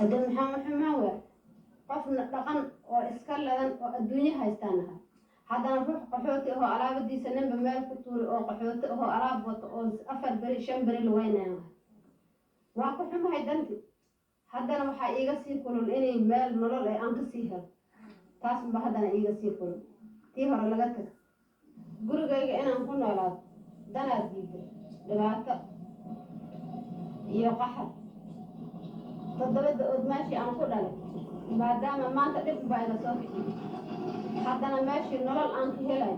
هذا محمد قفنا لقن وإسكال لقن الدنيا هايستانها هذا نروح قحوتي هو ألعاب دي سنين بمال كتور أو قحوتي هو ألعاب أو أفر بري شمبري لوينه واقع حما هيدنتي هذا أنا وحقيقة سيكون إني مال نلول أنت سيها تاسم بهذا أنا إيجا سيكون تيها ولا لقتك قولوا جاي أنا نكون ولا دنا جديد دلوقتي يقحط تضرب ماشي أنا كل عليه بعد ما أنت تبقى بعد صوفي حتى أنا ماشي نلول أنك هلاي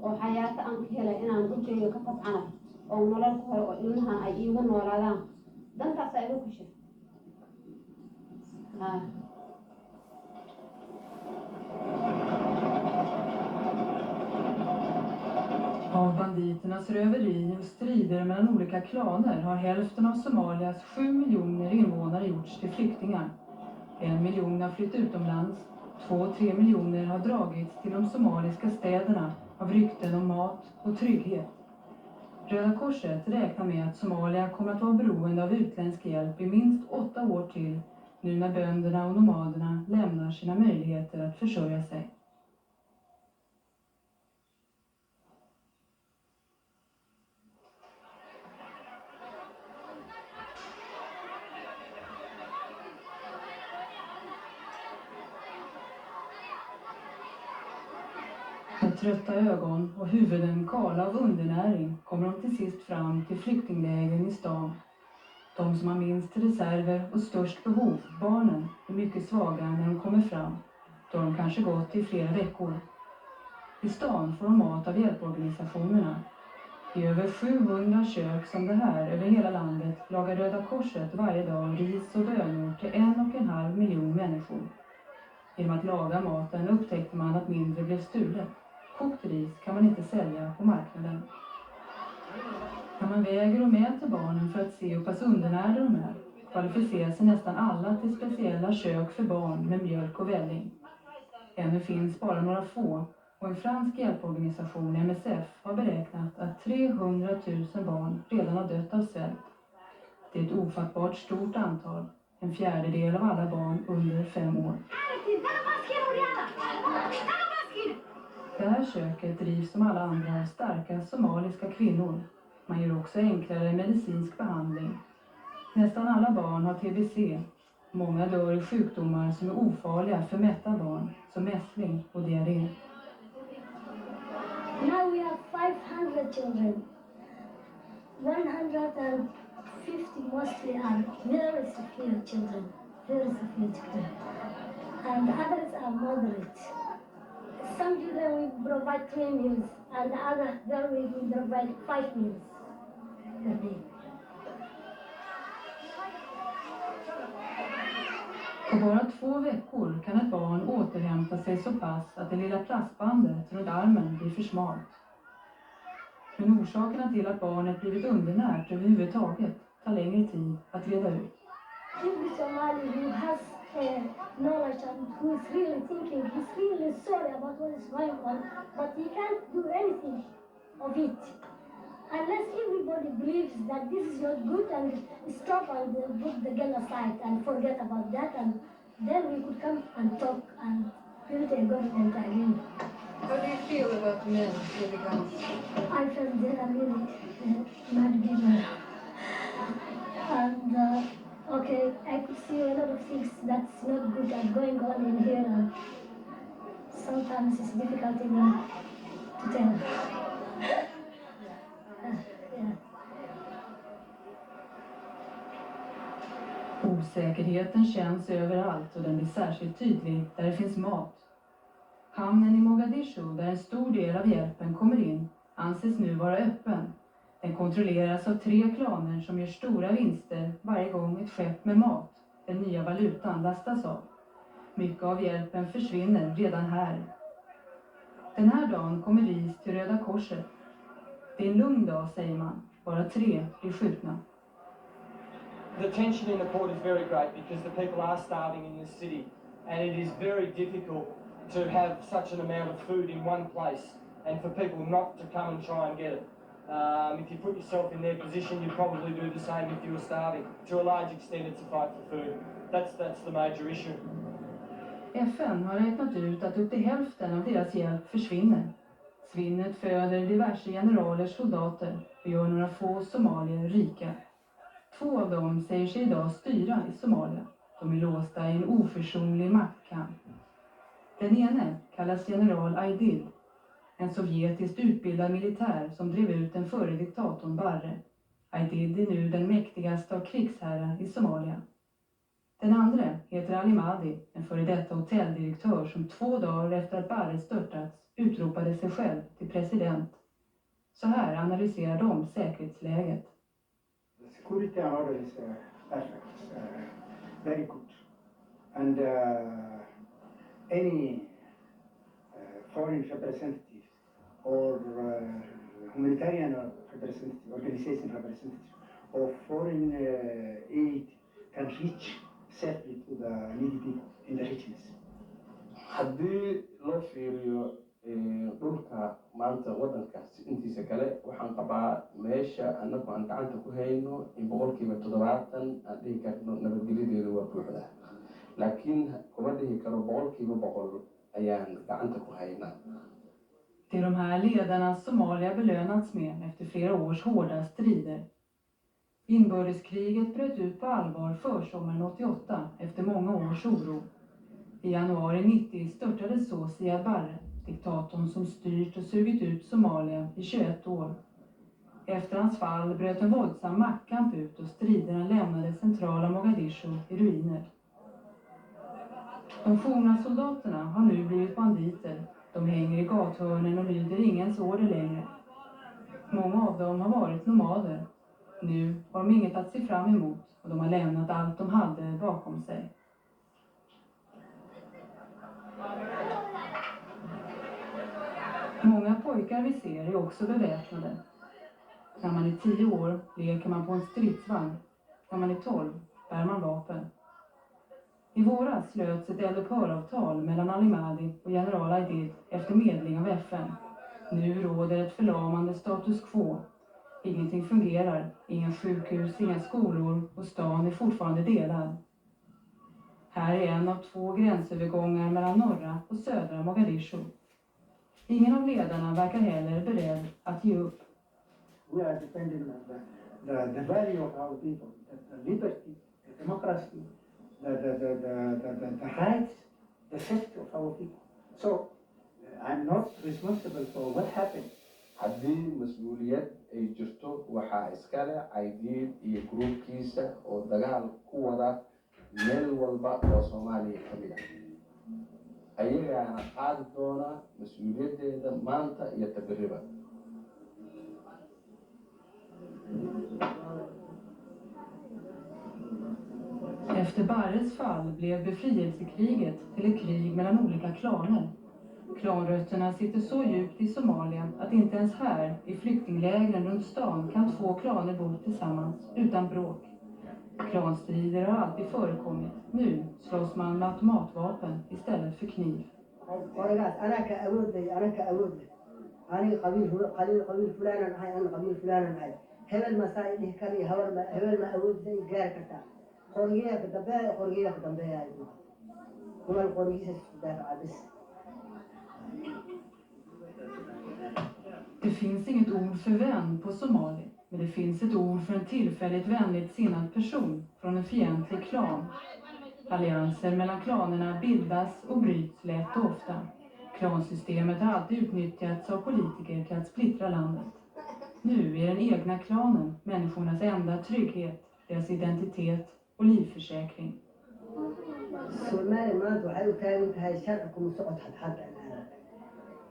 وحياة أنك هلاي أنا نقول شيء كفت عنك أو نلول كهر إنها أيون ولا لا ده أنت سايبك شيء Av banditernas röveri och strider mellan olika klaner har hälften av Somalias 7 miljoner invånare gjorts till flyktingar. 1 miljon har flytt utomlands, 2-3 miljoner har dragits till de somaliska städerna av rykten om mat och trygghet. Röda Korset räknar med att Somalia kommer att vara beroende av utländsk hjälp i minst 8 år till, nu när bönderna och nomaderna lämnar sina möjligheter att försörja sig. Med trötta ögon och huvuden kala av undernäring kommer de till sist fram till flyktinglägren i stan. De som har minst reserver och störst behov, barnen, är mycket svaga när de kommer fram. Då har de kanske gått i flera veckor. I stan får de mat av hjälporganisationerna. I över 700 kök som det här över hela landet lagar Röda Korset varje dag ris och bönor till 1,5 miljon människor. Genom att laga maten upptäckte man att mindre blev stulet. Kokt ris kan man inte sälja på marknaden. När man väger och mäter barnen för att se hur pass undernärda de är, kvalificerar sig nästan alla till speciella kök för barn med mjölk och välling. Ännu finns bara några få, och en fransk hjälporganisation, MSF, har beräknat att 300 000 barn redan har dött av svält. Det är ett ofattbart stort antal, 1/4 av alla barn under 5 år. Det här köket drivs som alla andra av starka somaliska kvinnor. Man ger också enklare medicinsk behandling. Nästan alla barn har TBC. Många dör i sjukdomar som är ofarliga för mätta barn, som mässling och diarré. Now we have 500 children. 150 mostly are very severe children. And others are moderate. Some children we provide 3 meals, and the other we provide 5 meals per day. På bara 2 veckor kan ett barn återhämta sig så pass att det lilla plastbandet runt armen blir för smalt. Men orsakerna till att barnet blivit undernärt överhuvudtaget tar längre tid att reda ut. Every Somali who has knowledge and who is really thinking, he's really sorry about what is going on, but he can't do anything of it. Unless everybody believes that this is not good and stop and put the gun aside and forget about that, and then we could come and talk and build a government again. How do you feel about men with the guns? I felt they are really mad people. And okay, I could see a lot of things that's not good and going on in here, and sometimes it's difficult even to tell. Yeah. Osäkerheten känns överallt och den blir särskilt tydlig där det finns mat. Hamnen i Mogadishu, där en stor del av hjälpen kommer in, anses nu vara öppen. Den kontrolleras av 3 klaner som gör stora vinster varje gång ett skepp med mat, den nya valutan, lastas av. Mycket av hjälpen försvinner redan här. Den här dagen kommer ris till Röda Korset. Det är en lugn dag, säger man. Bara 3 blir skjutna. The tension in the port is very great because the people are starving in this city, and it is very difficult to have such an amount of food in one place and for people not to come and try and get it. If you put yourself in their position, you'd probably do the same if you were starving. To a large extent, it's a fight for food. That's the major issue. FN har räknat ut att upp till hälften av deras hjälp försvinner. Svinnet föder diverse generalers soldater och gör några få somalier rika. 2 av dem säger sig idag styra i Somalia. De är låsta i en oförsonlig maktkamp. Den ene kallas general Aidid, en sovjetiskt utbildad militär som drev ut den förre diktatorn Barre. Aidid är nu den mäktigaste av krigsherrar i Somalia. Den andra heter Ali Mahdi, en före detta hotelldirektör som 2 dagar efter att Barre störtats utropade sig själv till president. Så här analyserar de säkerhetsläget. The security and order is perfect, very good. And any foreign representative or humanitarian representative, organization representative or foreign aid can reach safely to the needy people in the regions. haddii loo fiiriyo dhulka maanta waddankaas intiisa kale waxaan qabaa meesha annagu aan gacanta ku hayno in 70% aan dhihi karno nabadgelyadeedu waa buuxda laakiin kuma dhihi karo 100% ayaan gacanta ku haynaa. Det är de här ledarna Somalia belönats med efter flera års hårda strider. Inbördeskriget bröt ut på allvar försommaren 88 efter många års oro. I januari 90 störtades så Siad Barre, diktatorn som styrt och sugit ut Somalia i 21 år. Efter hans fall bröt en våldsam maktkamp ut och striderna lämnade centrala Mogadishu i ruiner. De forna soldaterna har nu blivit banditer. De hänger i gathörnen och lyder ingens order längre. Många av dem har varit nomader. Nu har de inget att se fram emot och de har lämnat allt de hade bakom sig. Många pojkar vi ser är också beväpnade. När man är 10 år leker man på en stridsvagn. När man är 12 bär man vapen. I våras slöts ett eldupphöravtal mellan Ali Mahdi och general Aidid efter medling av FN. Nu råder ett förlamande status quo. Ingenting fungerar, inga sjukhus, inga skolor och stan är fortfarande delad. Här är en av 2 gränsövergångar mellan norra och södra Mogadishu. Ingen av ledarna verkar heller beredd att ge upp. We are depending on the value of our people, the liberty, the democracy, the rights, the safety of our people. So I'm not responsible for what happened. haddii mas-uuliyad ay jirto waxaa iskale Aidid iyo gruubkiisa oo dagaal ku wada meel walba oo Soomaaliya ka mid ah ayagaana qaadi doona mas-uuliyadeeda maanta iyo tabiriba. Efter Barres fall blev befrielsekriget till ett krig mellan olika klaner. Klanrötterna sitter så djupt i Somalia att inte ens här i flyktinglägren runt stan kan 2 klaner bo tillsammans utan bråk. Klanstrider har alltid förekommit. Nu slåss man med automatvapen istället för kniv. Det finns inget ord för vän på somali, men det finns ett ord för en tillfälligt vänligt sinnad person från en fientlig klan. Allianser mellan klanerna bildas och bryts lätt och ofta. Klansystemet har alltid utnyttjats av politiker till att splittra landet. Nu är den egna klanen människornas enda trygghet, deras identitet och livförsäkring. Soomaali maanta waxay u taagan tahay sharci kuma socod hadda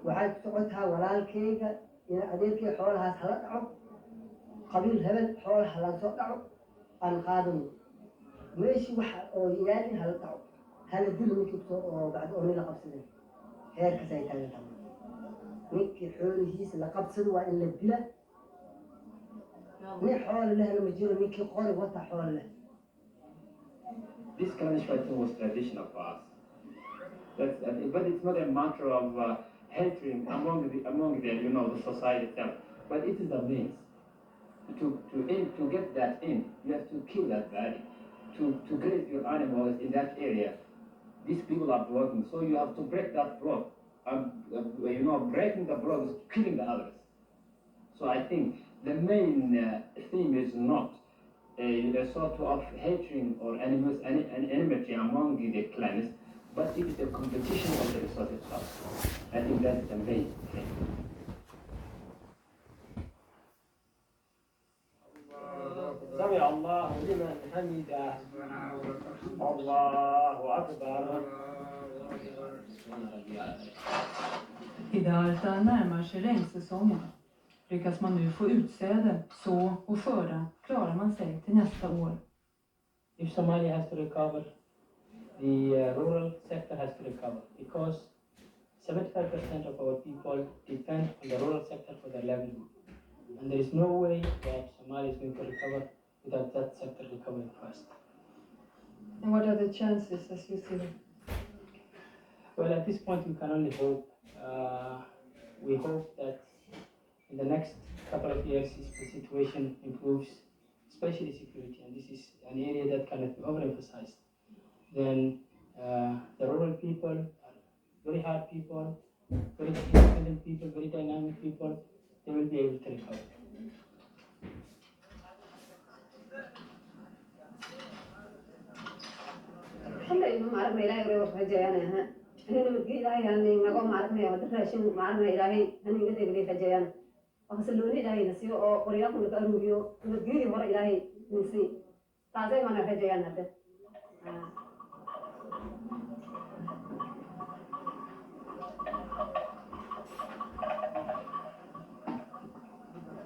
waxay ku socotaa walaalkayga iyo adeerkay xoolahaas hala dhaco qabiil hebel xoolaha la soo dhaco aan qaadano meeshii waxa oo yaali hala dhaco hala dilo ninkii oo bacdo oo la qabsaday heerkaas ay taagan tahay ninkii xoolihiisa la qabsado waa in la dila nin xoolo lehna ma jiro ninkii qori wata xoolo leh. This clan fighting was traditional for us. But it's not a matter of hatred among the society itself. But it is a means to get that in. You have to kill that value. to graze your animals in that area. These people are blocking, so you have to break that block. Breaking the block is killing the others. So I think the main theme is not a sort of hatred or enmity among the clans, but it is a competition of the resource itself. I think that's the main thing. سمع الله لمن حمده الله أكبر. I Dalta närmar sig regnsäsongen. Lyckas man nu få utsäde, så och skörda klarar man sig till nästa år. If Somalia has to recover, the rural sector has to recover because 75% of our people depend on the rural sector for their livelihood. And there is no way that Somalia is going to recover without that sector recovering first. And what are the chances as you see them? Well, at this point we can only hope. We hope that in the next couple of years the situation improves, especially security, and this is an area that cannot be overemphasized. Then the rural people are very hard people, very independent people, very dynamic people. They will be able to recover.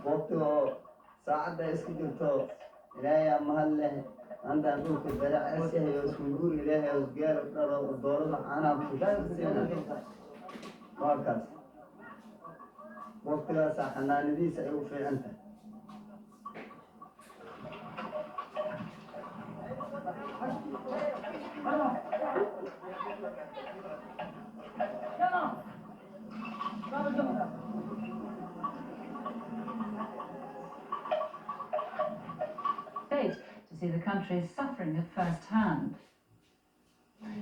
وقته ساعة اسكتوا إلهي أما هلا عند أبوك الدلع أسيه يسمعون إلهي وسجال الدولة أنا بفكر مركز وقتها ساحنا ندي سيوفي أنت To see the country's suffering at first hand.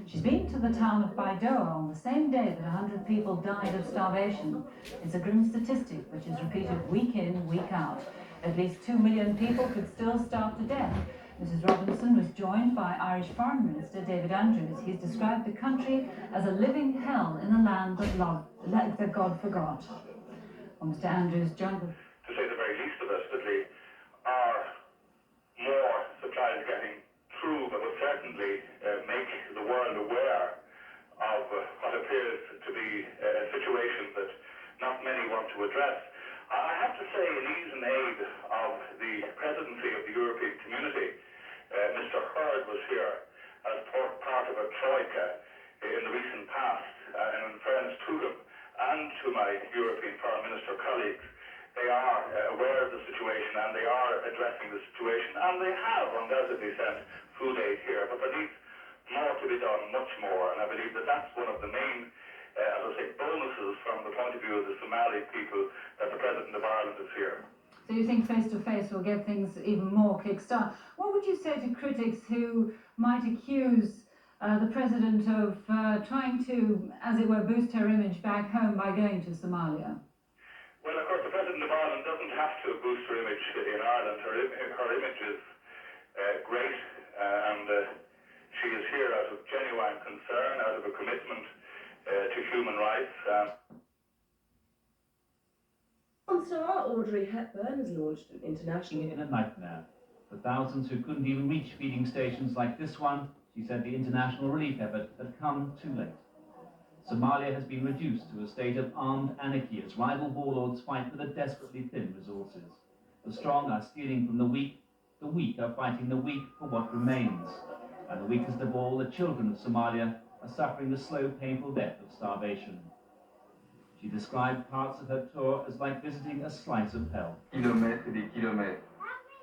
She's been to the town of Baidoa on the same day that 100 people died of starvation. It's a grim statistic which is repeated week in, week out. At least 2 million people could still starve to death. Mrs. Robinson was joined by Irish Foreign Minister David Andrews. He's described the country as a living hell in a land that God forgot. Well, Mr. Andrews joined us. To say the very least of it, that we are more supplies getting through, but will certainly make the world aware of what appears to be a situation that not many want to address. I have to say, in ease and aid of the presidency of the European Community, Mr. Hurd was here as part of a troika in the recent past, and in fairness to him and to my European Foreign Minister colleagues, they are aware of the situation and they are addressing the situation, and they have undoubtedly sent food aid here, but there needs more to be done, much more, and I believe that that's one of the main, as I say, bonuses from the point of view of the Somali people that the President of Ireland is here. So you think face-to-face will get things even more kick-start. What would you say to critics who might accuse the President of trying to, as it were, boost her image back home by going to Somalia? Well, of course, the President of Ireland doesn't have to boost her image in Ireland. Her image is great, and she is here out of genuine concern, out of a commitment to human rights. Star Audrey Hepburn has launched an international... In a nightmare. For thousands who couldn't even reach feeding stations like this one, she said the international relief effort had come too late. Somalia has been reduced to a state of armed anarchy as rival warlords fight for the desperately thin resources. The strong are stealing from the weak are fighting the weak for what remains. And the weakest of all, the children of Somalia, are suffering the slow, painful death of starvation. She described parts of her tour as like visiting a slice of hell. Kilomètres et des kilomètres.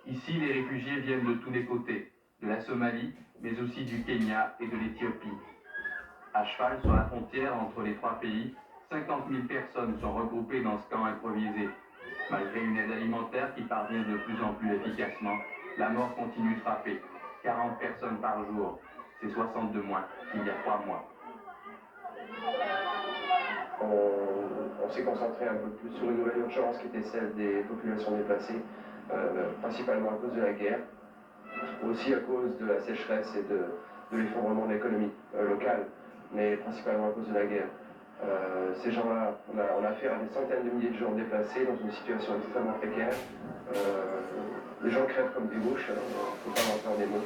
Ici, les réfugiés viennent de tous les côtés, de la Somalie, mais aussi du Kenya et de l'Éthiopie. À cheval sur la frontière entre les trois pays, 50 000 personnes sont regroupées dans ce camp improvisé. Malgré une aide alimentaire qui parvient de plus en plus efficacement, la mort continue de frapper. 40 personnes par jour. C'est 60 de moins qu'il y a 3 mois. On s'est concentré un peu plus sur une nouvelle urgence qui était celle des populations déplacées, principalement à cause de la guerre, aussi à cause de la sécheresse et de l'effondrement de l'économie locale, mais principalement à cause de la guerre. Ces gens-là, on a affaire à des centaines de milliers de gens déplacés dans une situation extrêmement précaire. Les gens crèvent comme des mouches, il ne faut pas mentir des mots.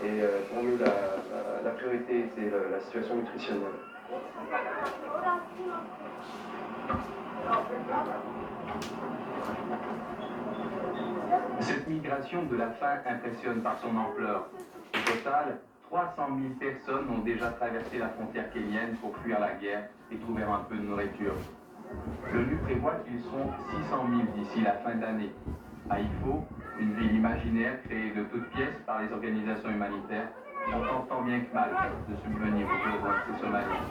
Et pour nous, la priorité, c'est la situation nutritionnelle. Cette migration de la faim impressionne par son ampleur. Au total, 300 000 personnes ont déjà traversé la frontière kenyenne pour fuir la guerre et trouver un peu de nourriture. L'ONU prévoit qu'ils seront 600 000 d'ici la fin d'année. À Ifo, une ville imaginaire créée de toutes pièces par les organisations humanitaires, on tente tant bien que mal de subvenir aux besoins de ces Somaliens.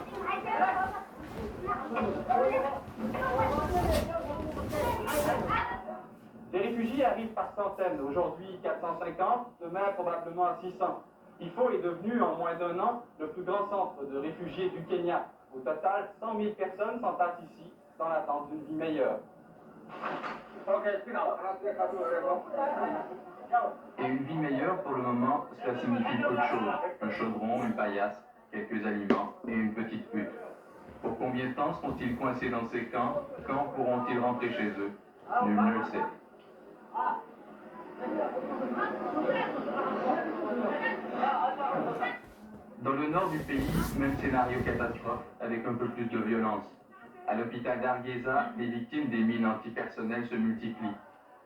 Les réfugiés arrivent par centaines, aujourd'hui 450, demain probablement 600. Ifo est devenu en moins d'un an le plus grand centre de réfugiés du Kenya. Au total, 100 000 personnes s'entassent ici dans l'attente d'une vie meilleure. Et une vie meilleure, pour le moment, cela signifie peu de choses. Un chaudron, une paillasse, quelques aliments et une petite hutte. Pour combien de temps seront-ils coincés dans ces camps? Quand pourront-ils rentrer chez eux? Nul ne le sait. Dans le nord du pays, même scénario catastrophe, avec un peu plus de violence. À l'hôpital d'Hargeisa, les victimes des mines antipersonnelles se multiplient.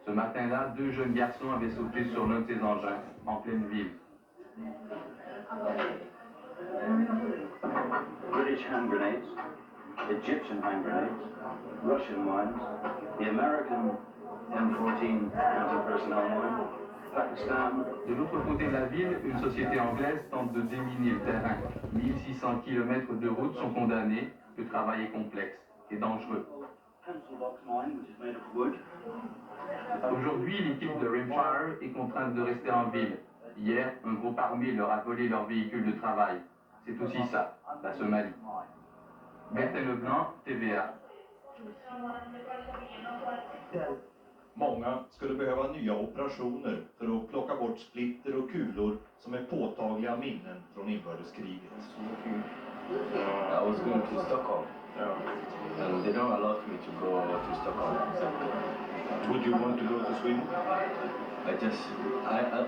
Ce matin-là, 2 jeunes garçons avaient sauté sur l'un de ces engins, en pleine ville. British hand grenades, Egyptian hand grenades, Russian mines, the American M14 anti-personnel mine, Pakistan. De l'autre côté de la ville, une société anglaise tente de déminer le terrain. 1600 km de route sont condamnés, le travail est complexe et dangereux. Pencil box mine, which is made of wood. Aujourd'hui, l'équipe de Rimshire est contrainte de rester en ville. Hier, un groupe armé leur a volé leur véhicule de travail. C'est aussi ça, la Somalie. Bertel Leblanc, TVA. Många skulle behöva nya operationer för att plocka bort splitter och kulor som är påtagliga minnen från inbördeskriget. I was going to Stockholm, and they don't allow me to go to Stockholm. Would you want to go to Sweden?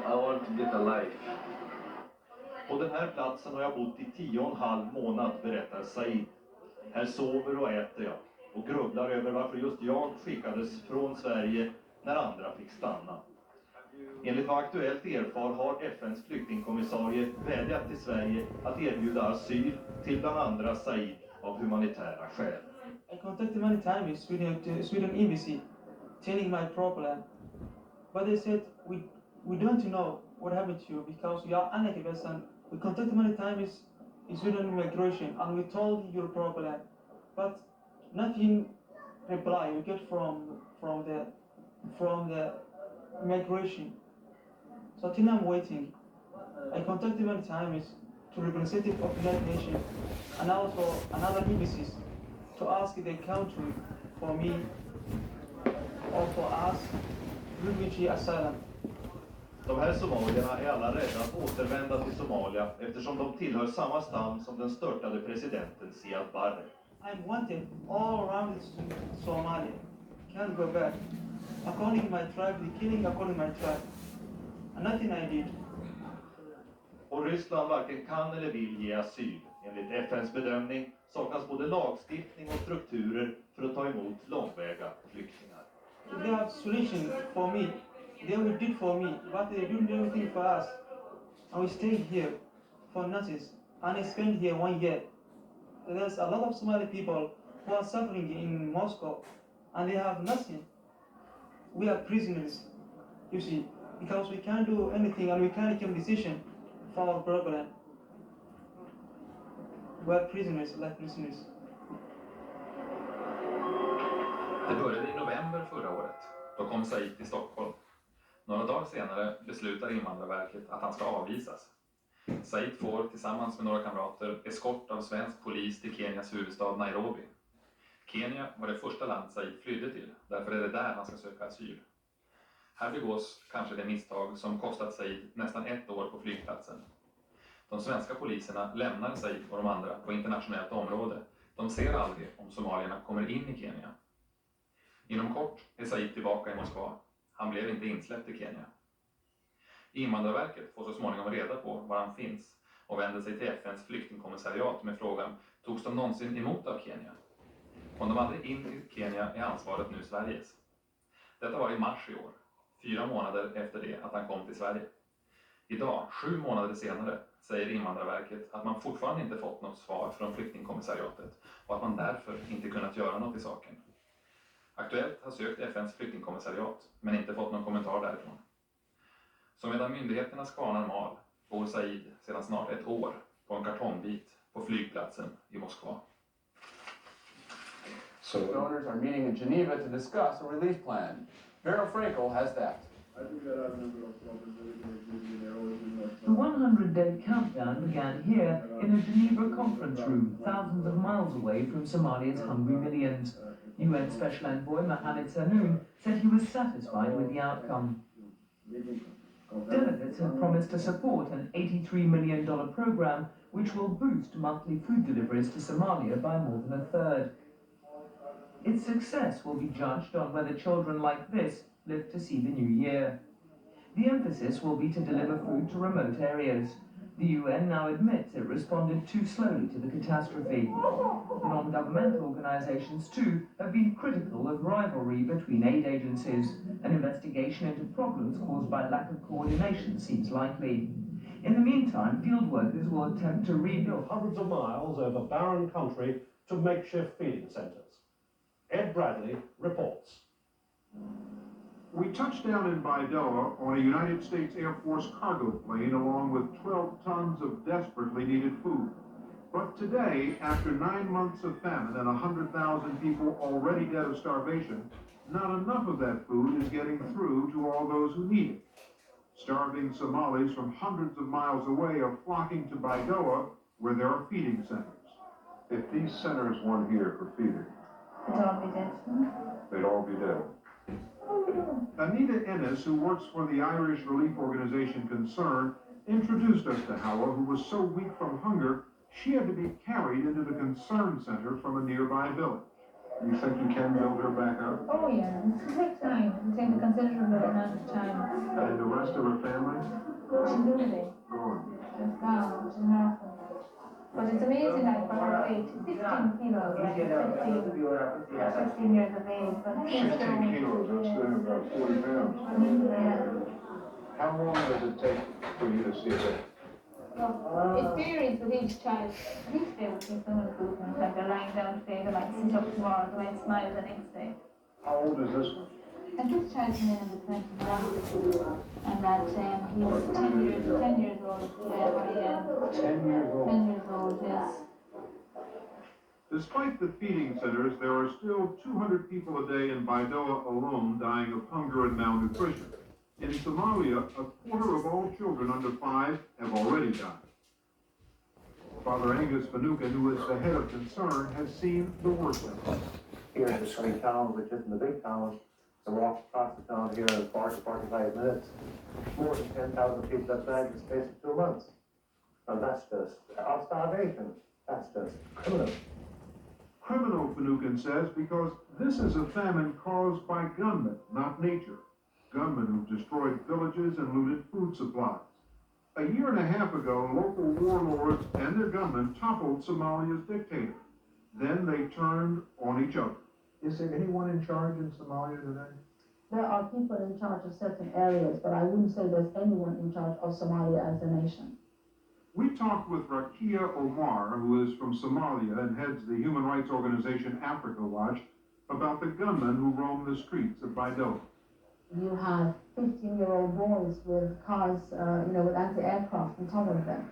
I want to get a life. På den här platsen har jag bott i 10,5 månad, berättar Said. Här sover och äter jag och grubblar över varför just jag skickades från Sverige när andra fick stanna. Enligt vad Aktuellt erfar har FNs flyktingkommissarie vädjat till Sverige att erbjuda asyl till bland andra Said av humanitära skäl. I contacted many times Sweden embassy, telling my problem, but they said we don't know what happened to you because you are unlucky person. We contacted many times Sweden immigration and we told your problem, but nothing reply we get from the immigration. So till I'm waiting. I contacted many times to representative of the United Nations and also another embassies to ask the country for me or for us refugee asylum. De här somalierna är alla rädda att återvända till Somalia eftersom de tillhör samma stam som den störtade presidenten Siad Barre. I'm wanted all around Somalia. Can't go back. According to my tribe, the killing according to my tribe. And nothing I did. Och Ryssland varken kan eller vill ge asyl. Enligt FNs bedömning saknas både lagstiftning och strukturer för att ta emot långväga flyktingar. They have solution for me. They will do for me, but they don't do anything for us. And we stay here for nothing. And I spent here 1 year. There's a lot of Somali people who are suffering in Moscow, and they have nothing. We are prisoners, you see, because we can't do anything and we can't take a decision for our problem. We are prisoners, like prisoners. Det började i november förra året. Då kom Said till Stockholm. Några dagar senare beslutar Invandrarverket att han ska avvisas. Said får tillsammans med några kamrater eskort av svensk polis till Kenias huvudstad Nairobi. Kenya var det första land Said flydde till, därför är det där han ska söka asyl. Här begås kanske det misstag som kostat Said nästan 1 år på flygplatsen. De svenska poliserna lämnar Said och de andra på internationellt område. De ser aldrig om somalierna kommer in i Kenya. Inom kort är Said tillbaka i Moskva. Han blev inte insläppt i Kenya. Invandrarverket får så småningom reda på var han finns och vänder sig till FNs flyktingkommissariat med frågan: togs de någonsin emot av Kenya? Kom de aldrig in i Kenya är ansvaret nu Sveriges. Detta var i mars i år, 4 månader efter det att han kom till Sverige. Idag, 7 månader senare, säger Invandrarverket att man fortfarande inte fått något svar från flyktingkommissariatet och att man därför inte kunnat göra något i saken. Aktuellt har sökt FNs flyktingkommissariat men inte fått någon kommentar därifrån. Så medan myndigheterna spanar mal bor Said sedan snart 1 år på en kartongbit på flygplatsen i Moskva. So donors are meeting in Geneva to discuss a relief plan. Beryl Frankel has that. The 100-day countdown began here in a Geneva conference room, thousands of miles away from Somalia's hungry millions. UN Special Envoy Mohamed Sanoun said he was satisfied with the outcome. Delegates have promised to support an $83 million program which will boost monthly food deliveries to Somalia by more than a third. Its success will be judged on whether children like this live to see the new year. The emphasis will be to deliver food to remote areas. The UN now admits it responded too slowly to the catastrophe. Non-governmental organizations too have been critical of rivalry between aid agencies. An investigation into problems caused by lack of coordination seems likely. In the meantime, field workers will attempt to rebuild hundreds of miles over barren country to makeshift feeding centres. Ed Bradley reports. We touched down in Baidoa on a United States Air Force cargo plane along with 12 tons of desperately needed food. But today, after 9 months of famine and 100,000 people already dead of starvation, not enough of that food is getting through to all those who need it. Starving Somalis from hundreds of miles away are flocking to Baidoa, where there are feeding centers. If these centers weren't here for feeding, they'd all be dead. They'd all be dead. Anita Ennis, who works for the Irish relief organization Concern, introduced us to Hawa, who was so weak from hunger, she had to be carried into the Concern Center from a nearby village. You think you can build her back up? Oh yeah, it takes time. It takes a considerable amount of time. And the rest of her family? She's losing. Gone. She's gone. She's nothing. But it's amazing that for her weight, 16 kilos, like 15 years of age. But 16 kilos, that's about 40 pounds. Yeah. How long does it take for you to see that? It varies with each child. Each day will see some improvement. Like they're lying down today, they might sit up tomorrow, they might smile the next day. How old is this one? And this child came in the 21st, and that he was 10 years old. 10 years old? 10 years old, yes. Despite the feeding centers, there are still 200 people a day in Baidoa alone dying of hunger and malnutrition. In Somalia, a quarter of all children under 5 have already died. Father Angus Finucane, who is the head of Concern, has seen the worst of it. Here in between towns, which isn't the big towns, to walk across the town here in 40 to 45 minutes, more than 10,000 people have died in the space of 2 months. And that's just, of starvation, that's just criminal. Criminal, Finucane says, because this is a famine caused by gunmen, not nature. Gunmen who've destroyed villages and looted food supplies. A year and a half ago, local warlords and their gunmen toppled Somalia's dictator. Then they turned on each other. Is there anyone in charge in Somalia today? There are people in charge of certain areas, but I wouldn't say there's anyone in charge of Somalia as a nation. We talked with Rakia Omar, who is from Somalia and heads the human rights organization Africa Watch, about the gunmen who roam the streets of Baidoa. You have 15-year-old boys with cars, with anti-aircraft on top of them.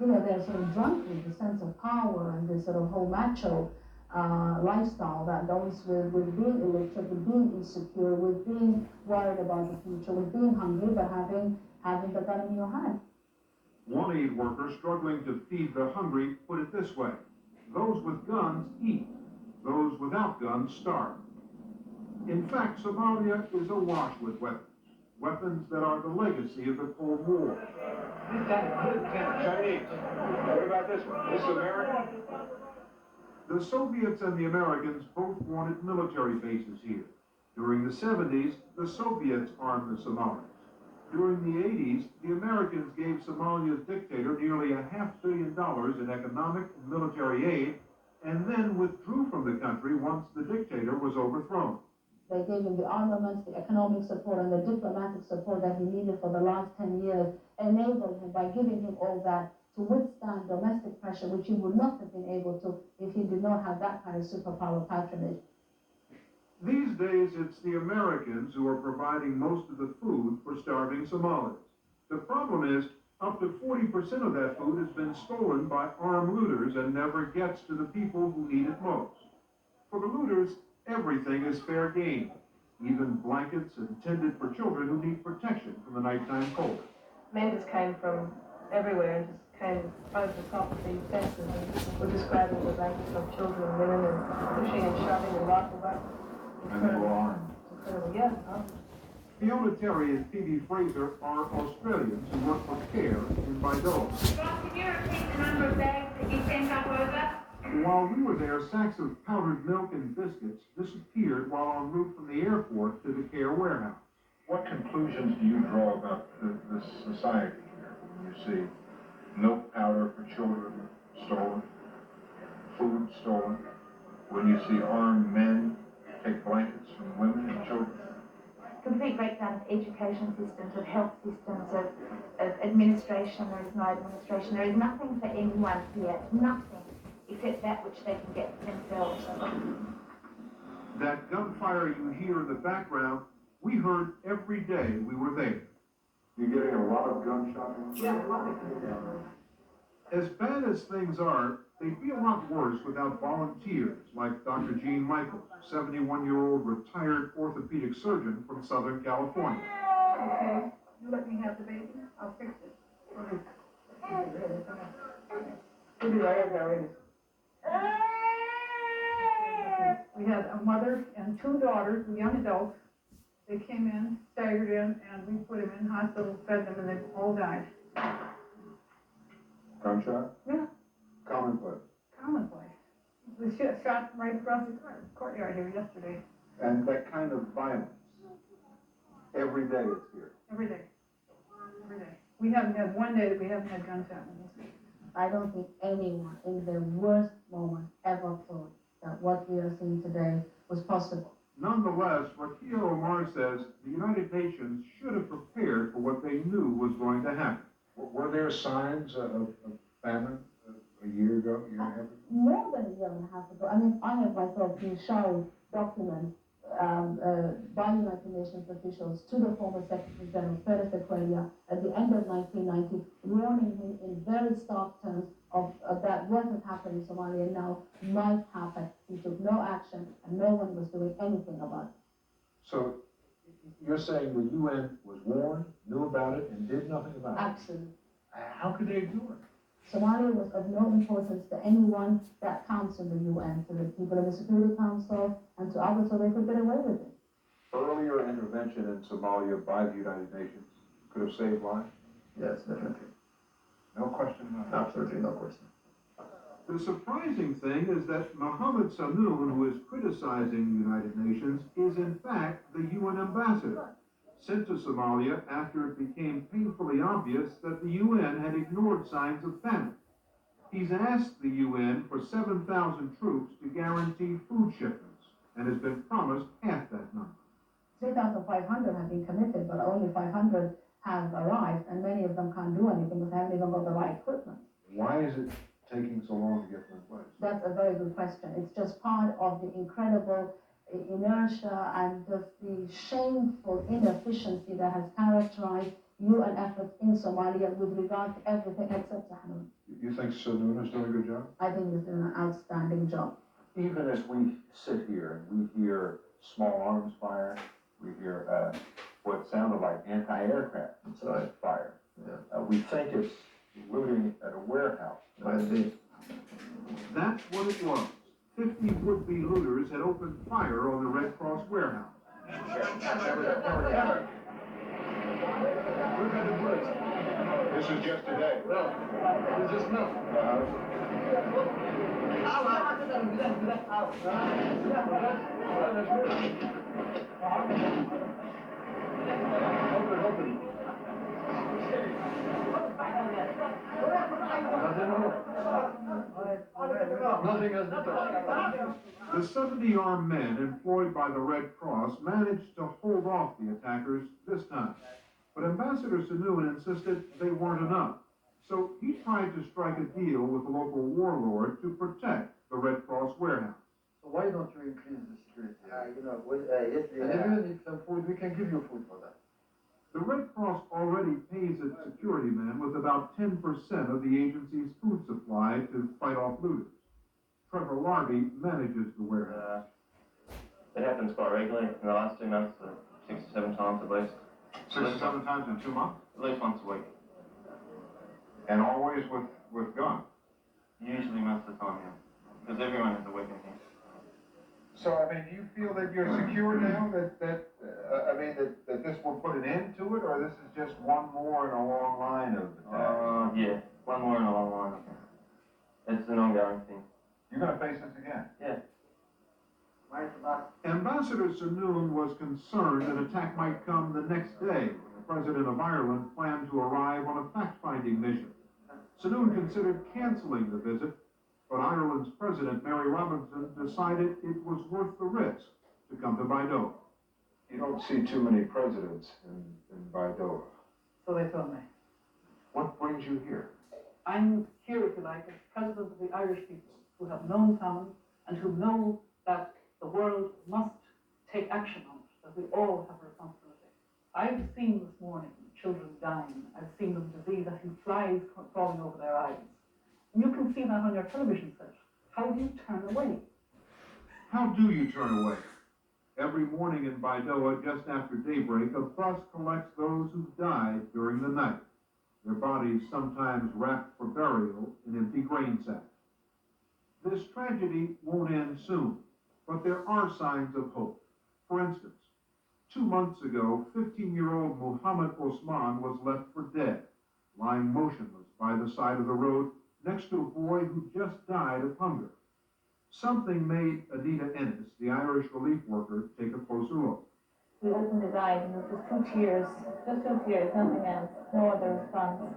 They're sort of drunk with the sense of power and this sort of whole macho lifestyle that goes with being illiterate, with being insecure, with being worried about the future, with being hungry, but having the gun in your hand. One aid worker struggling to feed the hungry put it this way: those with guns eat, those without guns starve. In fact, Somalia is awash with weapons, weapons that are the legacy of the Cold War. Chinese. What about this one? This is American? The Soviets and the Americans both wanted military bases here. During the 70s, the Soviets armed the Somalis. During the 80s, the Americans gave Somalia's dictator nearly $500 million in economic and military aid, and then withdrew from the country once the dictator was overthrown. They gave him the armaments, the economic support, and the diplomatic support that he needed for the last 10 years, enabled him, by giving him all that, to withstand domestic pressure, which he would not have been able to if he did not have that kind of superpower patronage. These days, it's the Americans who are providing most of the food for starving Somalis. The problem is, up to 40% of that food has been stolen by armed looters and never gets to the people who need it most. For the looters, everything is fair game, even blankets intended for children who need protection from the nighttime cold. Men just came from everywhere and just came over the top of these fences and were just grabbing the blankets of children and women and pushing and shoving and rifle back. And they were armed. Incredible, yeah. Fiona Terry and Phoebe Fraser are Australians who work for CARE in Qaado. Ross, could you repeat the number of bags that you sent up over? While we were there, sacks of powdered milk and biscuits disappeared while en route from the airport to the CARE warehouse. What conclusions do you draw about this society here when you see milk powder for children stolen, food stolen, when you see armed men take blankets from women and children? Complete breakdown of education systems, of health systems, of administration. There is no administration. There is nothing for anyone here, nothing, except that which they can get themselves. That gunfire you hear in the background, we heard every day we were there. You're getting a lot of gunshot? Yeah, a lot. As bad as things are, they'd be a lot worse without volunteers like Dr. Jean Michaels, 71-year-old retired orthopedic surgeon from Southern California. Okay, you let me have the baby. I'll fix it. We'll be right over. We had a mother and two daughters, young adults. They came in, staggered in, and we put them in hospital, fed them, and they all died. Gunshot? Yeah. Commonplace. Commonplace. We shot right across the courtyard here yesterday. And that kind of violence, every day it's here. Every day. Every day. We haven't had one day that we haven't had gunshot wounds. I don't think anyone in their worst moment ever thought that what we are seeing today was possible. Nonetheless, Rakia Omar says the United Nations should have prepared for what they knew was going to happen. Were there signs of famine a year ago, year and a half ago? More than a year and a half ago. I mean, I have myself been shown documents by United Nations officials to the former Secretary General, Pérez de Cuellar, at the end of 1990, warning him in very stark terms of that what had happened in Somalia now might happen. He took no action, and no one was doing anything about it. So you're saying the UN was warned, knew about it, and did nothing about it? Absolutely. How could they ignore it? Somalia was of no importance to anyone that counts in the UN, to the people in the Security Council, and to others, so they could get away with it. Earlier intervention in Somalia by the United Nations could have saved lives? Yes, definitely. No question about it? Absolutely no question. The surprising thing is that Mohammed Sanoun, who is criticizing the United Nations, is in fact the UN ambassador, sent to Somalia after it became painfully obvious that the UN had ignored signs of famine. He's asked the UN for 7,000 troops to guarantee food shipments, and has been promised half that number. 3,500 have been committed, but only 500 have arrived, and many of them can't do anything because they haven't even got the right equipment. Why is it taking so long to get them in place? That's a very good question. It's just part of the incredible inertia and just the shameful inefficiency that has characterized UN efforts in Somalia with regard to everything except Sanoun. You think Sanoun is doing a good job? I think he's doing an outstanding job. even as we sit here and we hear small arms fire, we hear what sounded like anti-aircraft fire. Yeah. We think it's looting at a warehouse. That's what it was. 50 would-be looters had opened fire on the Red Cross warehouse. This is just today. No, it's just nothing. Nothing has been touched. The 70 armed men employed by the Red Cross managed to hold off the attackers this time. But Ambassador Sunun insisted they weren't enough. So he tried to strike a deal with the local warlord to protect the Red Cross warehouse. So why don't you increase the security? And if you need some food, we can give you food for that. The Red Cross already pays its security men with about 10% of the agency's food supply to fight off looters. Trevor Larby manages the warehouse. It happens quite regularly. In the last 2 months, 6 to 7 times at least. 6 to 7 times in 2 months? At least once a week. And always with guns? Usually most of the time, yeah. Because everyone has a weapon here. So, I mean, do you feel that you're secure now, that this will put an end to it, or this is just one more in a long line of attacks? Yeah, one more in a long line. It's an ongoing thing. You're going to face this again? Yeah. Ambassador Sunun was concerned an attack might come the next day when the President of Ireland planned to arrive on a fact-finding mission. Sunun considered canceling the visit, but Ireland's President, Mary Robinson, decided it was worth the risk to come to Baidoa. You don't see too many presidents in Baidoa. So they told me. What brings you here? I'm here, if you like, as President of the Irish people who have known famine and who know that the world must take action on it, that we all have a responsibility. I've seen this morning children dying. I've seen them disease, I see flies crawling over their eyes. And you can see that on your television set. How do you turn away? How do you turn away? Every morning in Baidoa, just after daybreak, a bus collects those who died during the night. Their bodies sometimes wrapped for burial in empty grain sacks. This tragedy won't end soon, but there are signs of hope. For instance, 2 months ago, 15-year-old Muhammad Osman was left for dead, lying motionless by the side of the road next to a boy who just died of hunger. Something made Anita Ennis, the Irish relief worker, take a closer look. We opened his eyes and it was just 2 tears, nothing else, no other response.